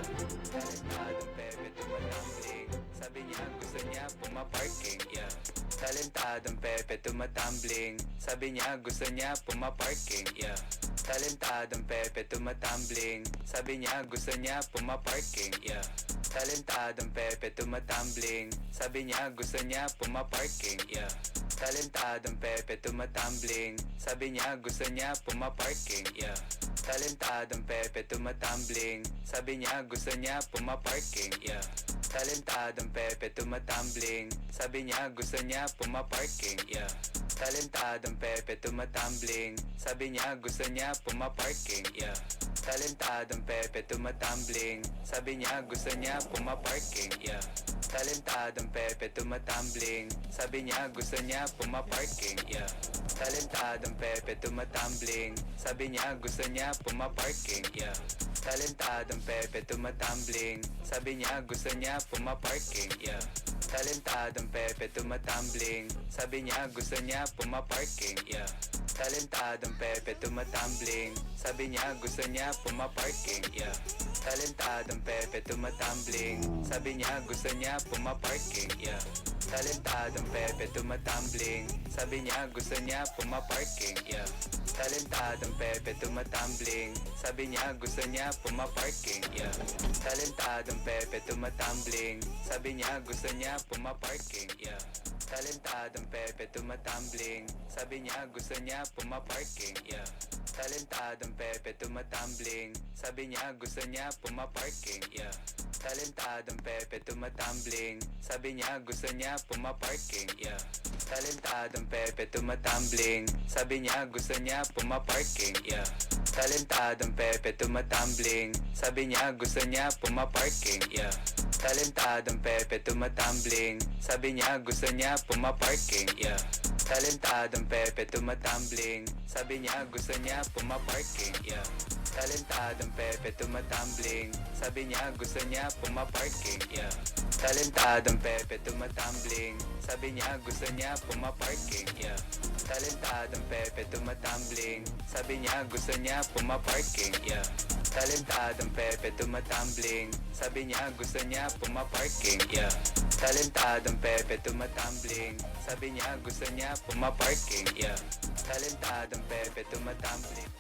Talentadong Pepe tumatumbling, sabi niya gusto niya pumaparking, yeah. Talentadong Pepe tumatumbling, sabi niya gusto niya pumaparking, yeah. Talentadong Pepe tumatumbling, sabi niya gusto niya pumaparking, yeah. Talentadong Pepe tumatumbling, sabi niya gusto niya pumaparking, yeah. Talentadong Pepe tumatumbling, sabi niya gusto niya pumaparking, yeah. Talentadong Pepe tumatumbling, sabi niya gusto niya pumaparking, yeah. Talentadong Pepe tumatumbling, sabi niya gusto niya pumaparking, yeah. Talentadong Pepe tumatumbling, sabi niya gusto niya pumaparking, yeah. Talentadong Pepe tumatumbling, sabi niya gusto niya pumaparking, yeah. Talentadong Pepe tumatumbling, sabi niya gusto niya pumaparking, yeah. Talentadong Pepe tumatumbling, sabi niya gusto niya pumaparking, yeah. Talentadong Pepe tumatumbling, sabi niya gusto niya pumaparking, yeah. Talentadong Pepe tumatumbling, sabi niya gusto niya pumaparking, yeah. Talentadong Pepe tumatumbling, sabi niya gusto niya pumaparking, yeah. Talentadong Pepe tumatumbling, sabi niya gusto niya pumaparking, yeah. Talentadong Pepe tumatumbling, sabi niya gusto niya pumaparking, yeah. Talentadong Pepe tumatumbling, sabi niya gusto niya pumaparking, yeah. Talentadong Pepe tumatumbling, sabi niya gusto niya pumaparking, yeah. Talentadong Pepe tumatumbling, sabi niya gusto niya pumaparking, yeah. Talentadong Pepe tumatumbling, sabi niya gusto niya pumaparking, yeah. Talentadong Pepe tumatumbling, sabi niya gusto niya pumaparking, yeah. Talentadong Pepe tumatumbling, sabi niya gusto niya pumaparking, yeah. Talentadong Pepe tumatumbling, sabi niya gusto niya pumaparking, yeah. Talentadong Pepe tumatumbling, sabi niya gusto niya pumaparking, yeah. Talentadong Pepe tumatumbling, sabi niya gusto niya pumaparking, yeah. Talentadong Pepe tumatumbling, sabi niya gusto niya pumaparking, yeah. Talentadong Pepe tumatumbling, sabi niya gusto niya pumaparking, yeah. Talentadong Pepe tumatumbling, sabi niya gusto niya pumaparking, yeah. Talentadong Pepe tumatumbling, sabi niya gusto niya pumaparking, yeah. Talentadong Pepe tumatumbling, sabi niya gusto niya pumaparking, yeah. Talentadong Pepe tumatumbling.